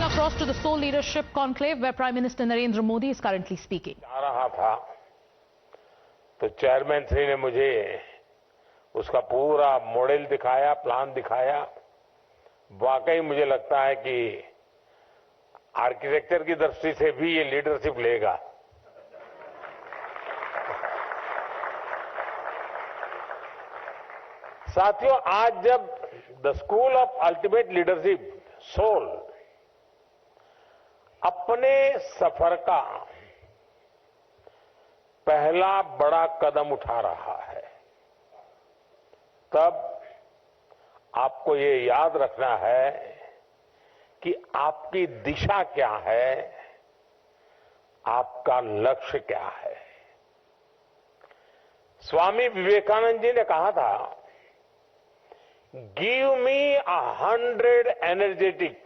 now cross to the Seoul Leadership Conclave, where Prime Minister Narendra Modi is currently speaking. आ रहा था तो chairman Shri ने मुझे उसका पूरा मॉडल दिखाया, प्लान दिखाया। वाकई मुझे लगता है कि आर्किटेक्चर की दृष्टि से भी ये लीडरशिप लेगा। साथियों, आज जब the school of ultimate leadership soul अपने सफर का पहला बड़ा कदम उठा रहा है, तब आपको ये याद रखना है कि आपकी दिशा क्या है, आपका लक्ष्य क्या है। स्वामी विवेकानंद जी ने कहा था, give me 100 energetic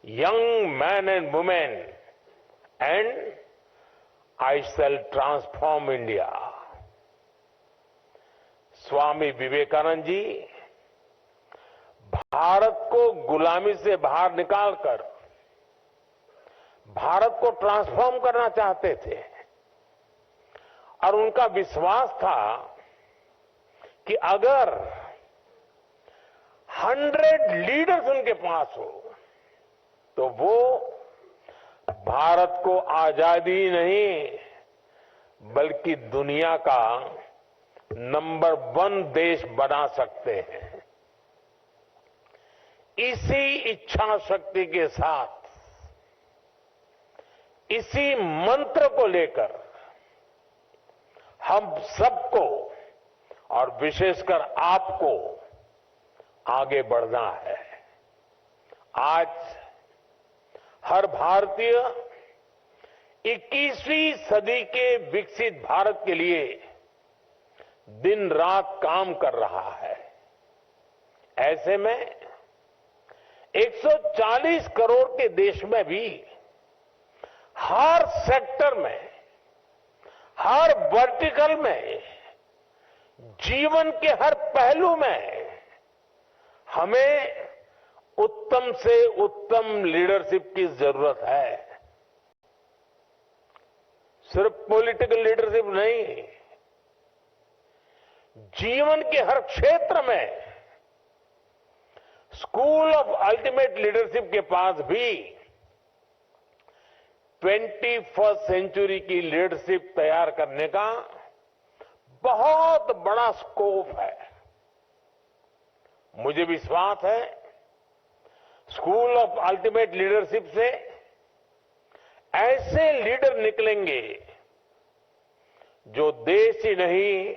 young men and women and I shall transform India। Swami Vivekananda ji Bharat को गुलामी से बाहर निकालकर भारत को ट्रांसफॉर्म करना चाहते थे और उनका विश्वास था कि अगर 100 लीडर्स उनके पास हो तो वो भारत को आजादी नहीं बल्कि दुनिया का नंबर 1 देश बना सकते हैं। इसी इच्छा शक्ति के साथ, इसी मंत्र को लेकर हम सबको और विशेषकर आपको आगे बढ़ना है। आज हर भारतीय 21वीं सदी के विकसित भारत के लिए दिन रात काम कर रहा है। ऐसे में 140 करोड़ के देश में भी हर सेक्टर में, हर वर्टिकल में, जीवन के हर पहलू में हमें उत्तम से उत्तम लीडरशिप की जरूरत है। सिर्फ पॉलिटिकल लीडरशिप नहीं, जीवन के हर क्षेत्र में स्कूल ऑफ अल्टीमेट लीडरशिप के पास भी 21st सेंचुरी की लीडरशिप तैयार करने का बहुत बड़ा स्कोप है। मुझे विश्वास है स्कूल ऑफ अल्टीमेट लीडरशिप से ऐसे लीडर निकलेंगे जो देश ही नहीं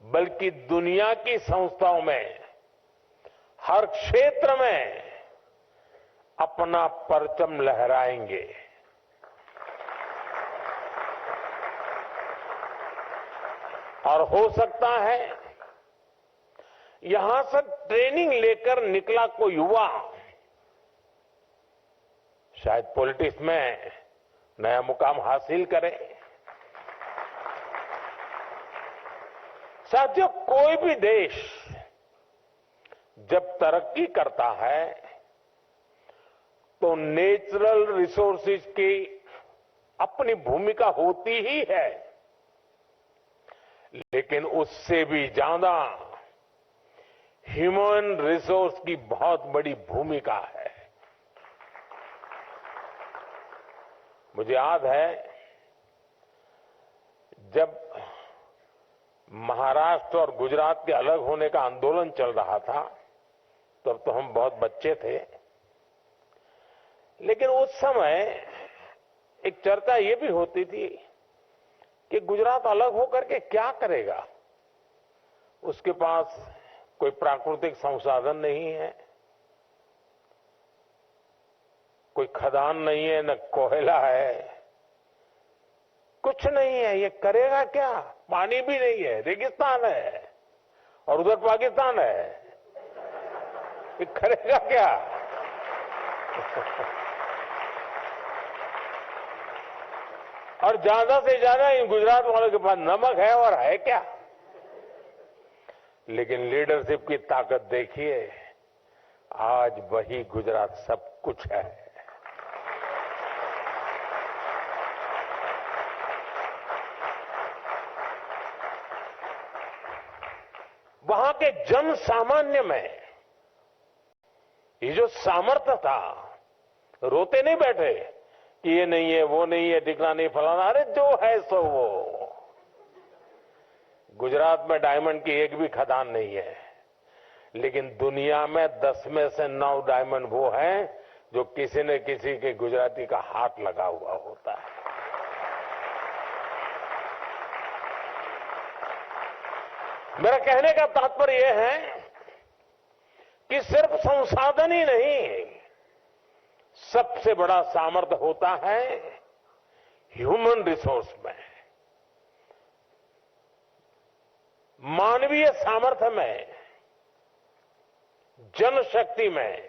बल्कि दुनिया की संस्थाओं में हर क्षेत्र में अपना परचम लहराएंगे। और हो सकता है यहां से ट्रेनिंग लेकर निकला कोई युवा शायद पॉलिटिक्स में नया मुकाम हासिल करे। साथियों, कोई भी देश जब तरक्की करता है तो नेचुरल रिसोर्सेज की अपनी भूमिका होती ही है, लेकिन उससे भी ज्यादा ह्यूमन रिसोर्स की बहुत बड़ी भूमिका है। मुझे याद है जब महाराष्ट्र और गुजरात के अलग होने का आंदोलन चल रहा था, तब तो हम बहुत बच्चे थे, लेकिन उस समय एक चर्चा ये भी होती थी कि गुजरात अलग होकर के क्या करेगा। उसके पास कोई प्राकृतिक संसाधन नहीं है, कोई खदान नहीं है, न कोयला है, कुछ नहीं है, ये करेगा क्या? पानी भी नहीं है, रेगिस्तान है, और उधर पाकिस्तान है, ये करेगा क्या? और ज्यादा से ज्यादा इन गुजरात वालों के पास नमक है, और है क्या? लेकिन लीडरशिप की ताकत देखिए, आज वही गुजरात सब कुछ है। वहां के जन सामान्य में ये जो सामर्थ्य था, रोते नहीं बैठे कि ये नहीं है, वो नहीं है, ठिकाना नहीं, फलाना, अरे जो है सो वो। गुजरात में डायमंड की एक भी खदान नहीं है, लेकिन दुनिया में 10 में से 9 डायमंड वो हैं जो किसी न किसी के गुजराती का हाथ लगा हुआ होता है। मेरा कहने का तात्पर्य यह है कि सिर्फ संसाधन ही नहीं, सबसे बड़ा सामर्थ्य होता है ह्यूमन रिसोर्स में, मानवीय सामर्थ्य में, जनशक्ति में,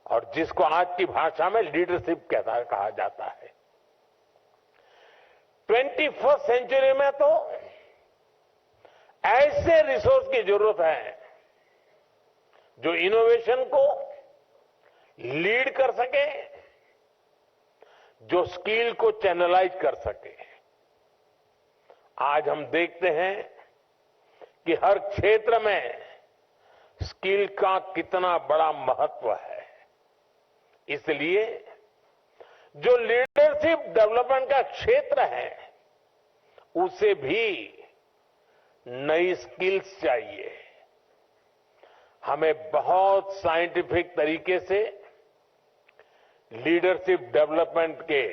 और जिसको आज की भाषा में लीडरशिप कहा जाता है। 21st सेंचुरी में तो ऐसे रिसोर्स की जरूरत है जो इनोवेशन को लीड कर सके, जो स्किल को चैनलाइज कर सके। आज हम देखते हैं कि हर क्षेत्र में स्किल का कितना बड़ा महत्व है। इसलिए जो लीडरशिप डेवलपमेंट का क्षेत्र है, उसे भी नई स्किल्स चाहिए। हमें बहुत साइंटिफिक तरीके से लीडरशिप डेवलपमेंट के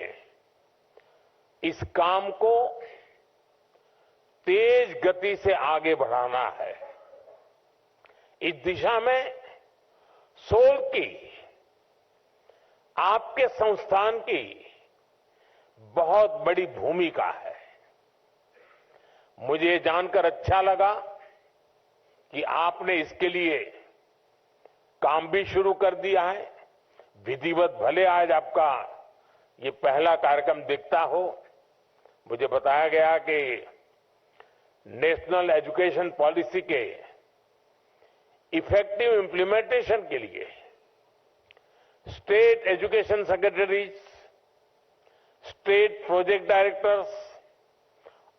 इस काम को तेज गति से आगे बढ़ाना है। इस दिशा में सोल की, आपके संस्थान की बहुत बड़ी भूमिका है। मुझे ये जानकर अच्छा लगा कि आपने इसके लिए काम भी शुरू कर दिया है। विधिवत भले आज आपका ये पहला कार्यक्रम दिखता हो, मुझे बताया गया कि नेशनल एजुकेशन पॉलिसी के इफेक्टिव इंप्लीमेंटेशन के लिए state education secretaries, state project directors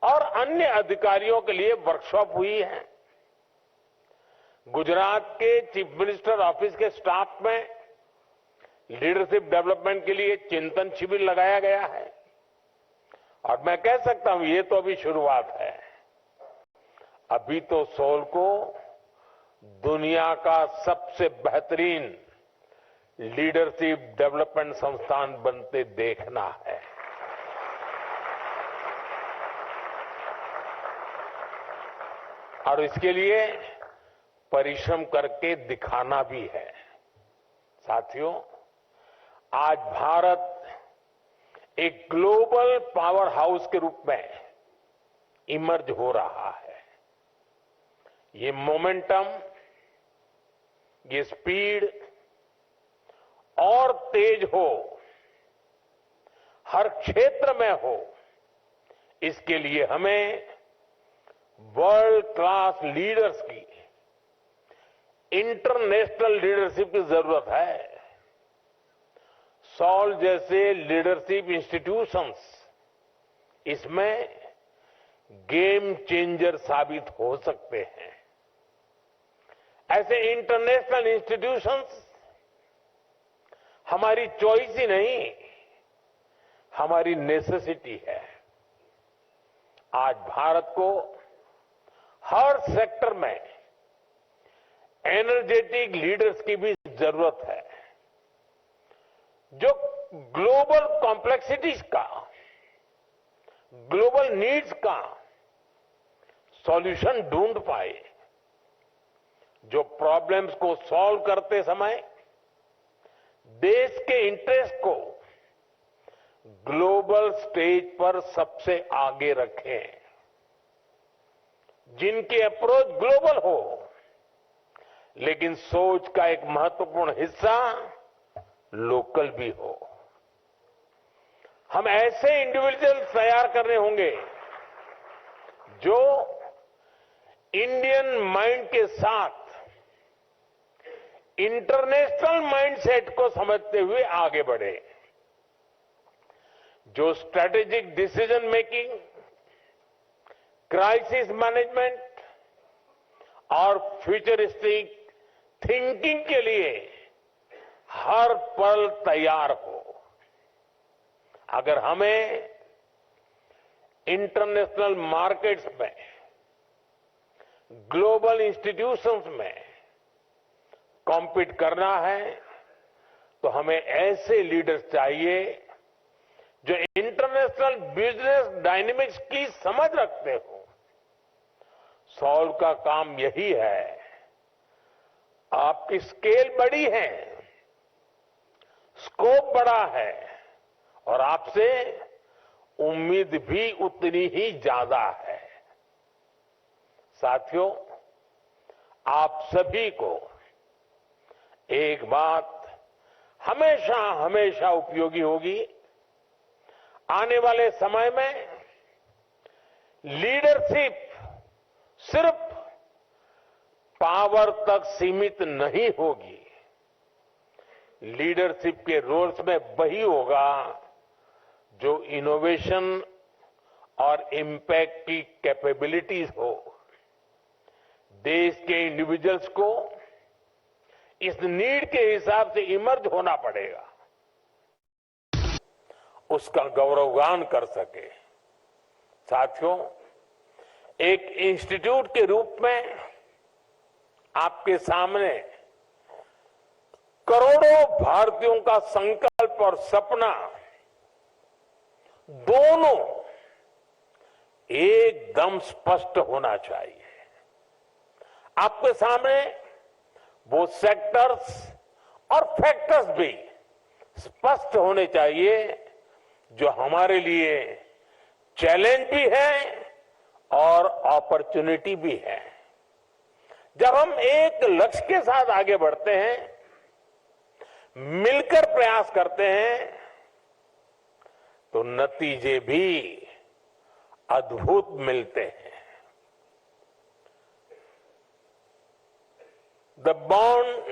और अन्य अधिकारियों के लिए वर्कशॉप हुई है। गुजरात के चीफ मिनिस्टर ऑफिस के स्टाफ में लीडरशिप डेवलपमेंट के लिए चिंतन शिविर लगाया गया है। और मैं कह सकता हूं ये तो अभी शुरुआत है। अभी तो सोल को दुनिया का सबसे बेहतरीन लीडरशिप डेवलपमेंट संस्थान बनते देखना है। और इसके लिए परिश्रम करके दिखाना भी है। साथियों, आज भारत एक ग्लोबल पावर हाउस के रूप में इमर्ज हो रहा है। ये मोमेंटम, ये स्पीड और तेज हो, हर क्षेत्र में हो, इसके लिए हमें वर्ल्ड क्लास लीडर्स की, इंटरनेशनल लीडरशिप की जरूरत है। सॉल जैसे लीडरशिप इंस्टीट्यूशंस इसमें गेम चेंजर साबित हो सकते हैं। ऐसे इंटरनेशनल इंस्टीट्यूशंस हमारी चॉइस ही नहीं, हमारी नेसेसिटी है। आज भारत को हर सेक्टर में एनर्जेटिक लीडर्स की भी जरूरत है, जो ग्लोबल कॉम्प्लेक्सिटीज का, ग्लोबल नीड्स का सॉल्यूशन ढूंढ पाए, जो प्रॉब्लम्स को सॉल्व करते समय देश के इंटरेस्ट को ग्लोबल स्टेज पर सबसे आगे रखें, जिनकी अप्रोच ग्लोबल हो, लेकिन सोच का एक महत्वपूर्ण हिस्सा लोकल भी हो। हम ऐसे इंडिविजुअल्स तैयार करने होंगे जो इंडियन माइंड के साथ इंटरनेशनल माइंडसेट को समझते हुए आगे बढ़े। जो strategic decision making, crisis management और फ्यूचरिस्टिक थिंकिंग के लिए हर पल तैयार हो। अगर हमें इंटरनेशनल मार्केट्स में, ग्लोबल इंस्टीट्यूशंस में कॉम्पीट करना है तो हमें ऐसे लीडर्स चाहिए जो इंटरनेशनल बिजनेस डायनेमिक्स की समझ रखते हो। सॉल्व का काम यही है। आपकी स्केल बड़ी है, स्कोप बड़ा है और आपसे उम्मीद भी उतनी ही ज्यादा है। साथियों, आप सभी को एक बात हमेशा हमेशा उपयोगी होगी। आने वाले समय में लीडरशिप सिर्फ पावर तक सीमित नहीं होगी। लीडरशिप के रोल्स में वही होगा जो इनोवेशन और इम्पैक्ट की कैपेबिलिटीज हो। देश के इंडिविजुअल्स को इस नीड के हिसाब से इमर्ज होना पड़ेगा, उसका गौरवगान कर सके। साथियों, एक इंस्टीट्यूट के रूप में आपके सामने करोड़ों भारतीयों का संकल्प और सपना दोनों एकदम स्पष्ट होना चाहिए। आपके सामने वो सेक्टर्स और फैक्टर्स भी स्पष्ट होने चाहिए जो हमारे लिए चैलेंज भी है और अपॉर्चुनिटी भी है। जब हम एक लक्ष्य के साथ आगे बढ़ते हैं, मिलकर प्रयास करते हैं, तो नतीजे भी अद्भुत मिलते हैं। The bond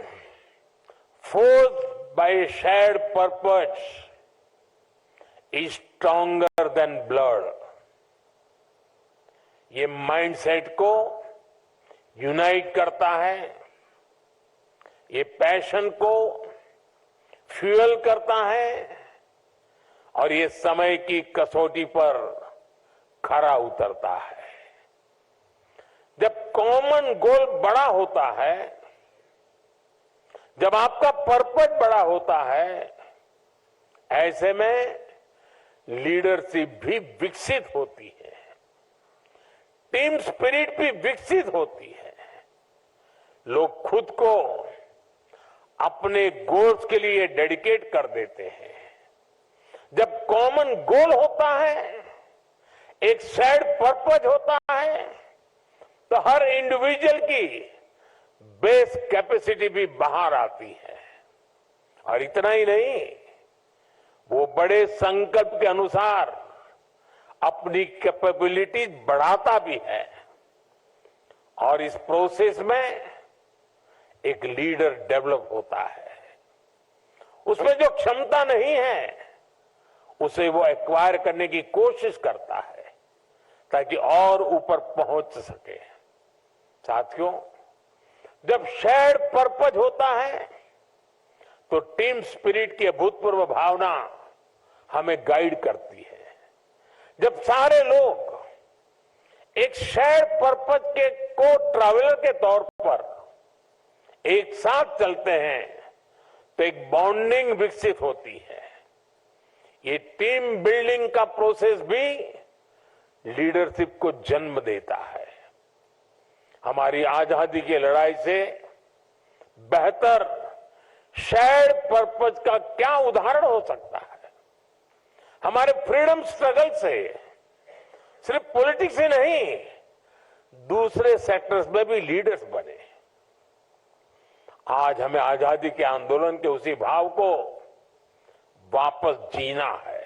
forged by a shared purpose is stronger than blood. ये माइंडसेट को यूनाइट करता है, ये पैशन को फ्यूल करता है और ये समय की कसौटी पर खरा उतरता है। जब कॉमन गोल बड़ा होता है, जब आपका पर्पस बड़ा होता है, ऐसे में लीडरशिप भी विकसित होती है, टीम स्पिरिट भी विकसित होती है। लोग खुद को अपने गोल्स के लिए डेडिकेट कर देते हैं। जब कॉमन गोल होता है, एक शेयर्ड पर्पस होता है, तो हर इंडिविजुअल की बेस कैपेसिटी भी बाहर आती है। और इतना ही नहीं, वो बड़े संकल्प के अनुसार अपनी कैपेबिलिटी बढ़ाता भी है और इस प्रोसेस में एक लीडर डेवलप होता है। उसमें जो क्षमता नहीं है, उसे वो एक्वायर करने की कोशिश करता है ताकि और ऊपर पहुंच सके। साथियों, जब शेयर्ड पर्पस होता है तो टीम स्पिरिट की अभूतपूर्व भावना हमें गाइड करती है। जब सारे लोग एक शेयर्ड पर्पस के को ट्रैवलर के तौर पर एक साथ चलते हैं तो एक बॉन्डिंग विकसित होती है। ये टीम बिल्डिंग का प्रोसेस भी लीडरशिप को जन्म देता है। हमारी आजादी की लड़ाई से बेहतर शेयर्ड पर्पस का क्या उदाहरण हो सकता है। हमारे फ्रीडम स्ट्रगल से सिर्फ पॉलिटिक्स ही नहीं, दूसरे सेक्टर्स में भी लीडर्स बने। आज हमें आजादी के आंदोलन के उसी भाव को वापस जीना है,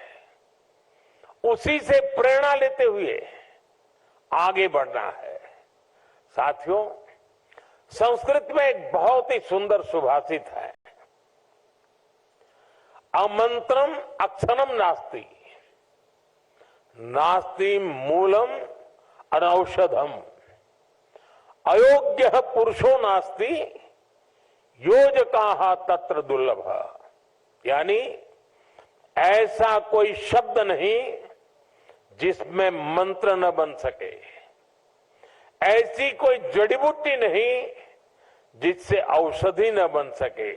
उसी से प्रेरणा लेते हुए आगे बढ़ना है। साथियों, संस्कृत में एक बहुत ही सुंदर सुभाषित है, अमंत्रम अक्षरम नास्ति, नास्ति मूलम अनौषधम, अयोग्य पुरुषो नास्ति, योजकाः तत्र दुर्लभ। यानी ऐसा कोई शब्द नहीं जिसमें मंत्र न बन सके, ऐसी कोई जड़ी बूटी नहीं जिससे औषधि न बन सके,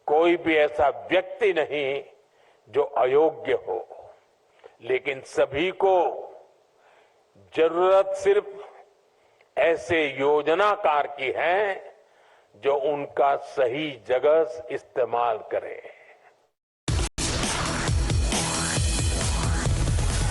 कोई भी ऐसा व्यक्ति नहीं जो अयोग्य हो। लेकिन सभी को जरूरत सिर्फ ऐसे योजनाकार की है जो उनका सही जगह इस्तेमाल करे।